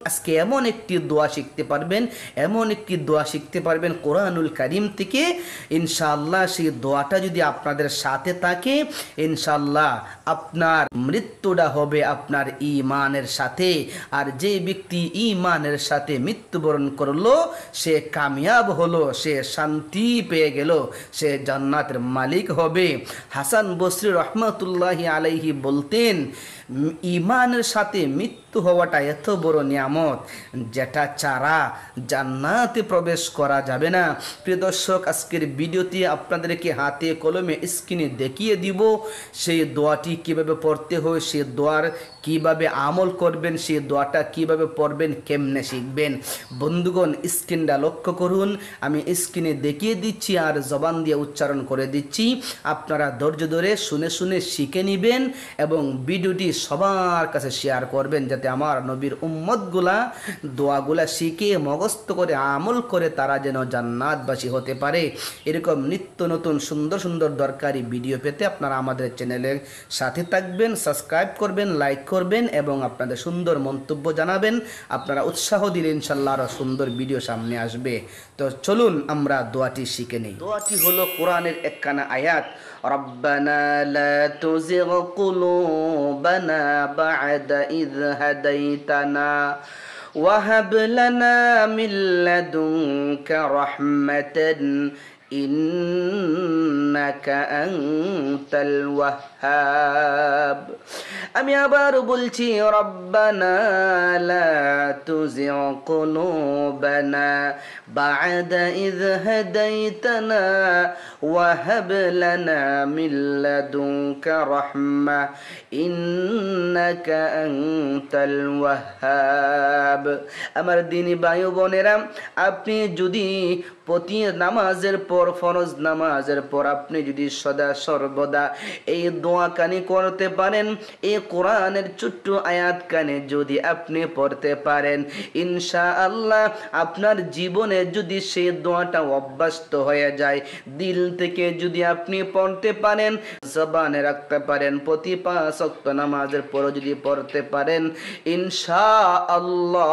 আজকে এমন একটি দোয়া শিখতে পারবেন, এমন একটি দোয়া শিখতে পারবেন কোরআনুল কারীম থেকে। ইনশাআল্লাহ সেই দোয়াটা যদি আপনাদের সাথে থাকে, ইনশাআল্লাহ আপনার মৃত্যুটা হবে আপনার ঈমানের সাথে। আর যে ব্যক্তি ঈমানের সাথে মৃত্যুবরণ করলো, সে কামিয়াব হলো, সে শান্তি পেয়ে গেল, সে জান্নাতের মালিক হবে। হাসান বসরি রহমতুল্লাহি আলাইহি বলতেন, ঈমানের সাথে মৃত্যু হওয়াটা এত বড় নিয়ামত, যেটা ছাড়া জান্নাতে প্রবেশ করা যাবে না। প্রিয় দর্শক, আজকের ভিডিওতে আপনাদেরকে হাতে কলমে স্ক্রিনে দেখিয়ে দিব সেই দোয়াটি কিভাবে পড়তে হয়, সেই দোয়ার কিভাবে আমল করবেন, সেই দোয়াটা কিভাবে পড়বেন, কেমনে শিখবেন। বন্ধুগণ, স্ক্রিনটা লক্ষ্য করুন, আমি স্ক্রিনে দেখিয়ে দিচ্ছি আর জবান দিয়ে উচ্চারণ করে দিচ্ছি। আপনারা ধৈর্য ধরে শুনে শুনে শিখে নেবেন এবং ভিডিওটি সবার কাছে শেয়ার করবেন, যাতে আমার নবীর উম্মতগুলা দোয়াগুলা শিখে মুখস্থ করে আমল করে তারা যেন জান্নাতবাসী হতে পারে। এরকম নিত্য নতুন সুন্দর সুন্দর দরকারি ভিডিও পেতে আপনারা আমাদের চ্যানেলের সাথে থাকবেন, সাবস্ক্রাইব করবেন, লাইক করবেন এবং আপনাদের সুন্দর মন্তব্য জানাবেন। আপনারা উৎসাহ দিলে ইনশাল্লাহ আরও সুন্দর ভিডিও সামনে আসবে। তো চলুন আমরা দোয়াটি শিখে নিই। দোয়াটি হলো কোরআনের একখানা আয়াত, রব্বানা লা তুজিগ কুলুবানা বা'দা ইয হাদাইতানা ওয়া হাব লানা মিন লাদুনকা রাহমাতান ইন্নাকা আনতাল ওয়াহ্হাব। আমি আবার বলছি, রব্বানা লা তুজিগ কুলুবানা বা'দা ইয হাদাইতানা ওয়া হাব লানা মিন লাদুনকা রাহমা ইন্নাকা আনতাল ওয়াহ্হাব। আমার দিনী ভাই বোনেরা, আপনি যদি প্রতি নামাজের পর, ফরজ নামাজের পর আপনি যদি সদা সর্বদা এই দোয়া কানি করতে পারেন, এই কোরআনের ছোট্ট আয়াত কানে যদি আপনি পড়তে পারেন, ইনশাআল্লাহ আপনার জীবনে যদি সেই দোয়াটা অভ্যস্ত হয়ে যায়, দিল থেকে যদি আপনি পড়তে পারেন, জবানে রাখতে পারেন, প্রতি 5 ওয়াক্ত নামাজের পর যদি পড়তে পারেন, ইনশাআল্লাহ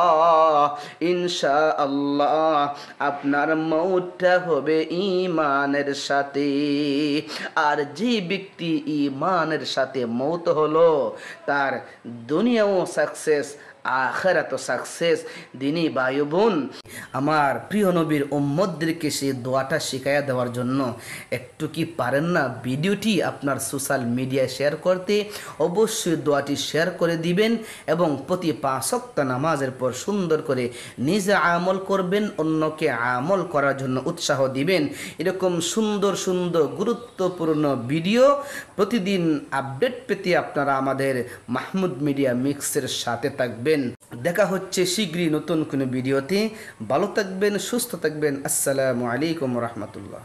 আপনার মৌতটা হবে ঈমানের সাথে। আর যে ব্যক্তি ঈমানের সাথে মৌত হলো, তার দুনিয়াও সাকসেস, আখিরাতও সাকসেস। দিনী ভাই বোন, আমার প্রিয় নবীর উম্মতদেরকে সেই দোয়াটা শিখাইয়া দেওয়ার জন্য একটু কি পারেন না ভিডিওটি আপনার সোশ্যাল মিডিয়ায় শেয়ার করতে? অবশ্যই দোয়াটি শেয়ার করে দিবেন এবং প্রতি 5 ওয়াক্ত নামাজের পর সুন্দর করে নিজে আমল করবেন, অন্যকে আমল করার জন্য উৎসাহ দিবেন। এরকম সুন্দর সুন্দর গুরুত্বপূর্ণ ভিডিও প্রতিদিন আপডেট পেতে আপনারা আমাদের মাহমুদ মিডিয়া মিক্সের সাথে থাকবেন। দেখা হচ্ছে শীঘ্রই নতুন কোনো ভিডিওতে। ভালো থাকবেন, সুস্থ থাকবেন। আসসালামু আলাইকুম রহমতুল্লাহ।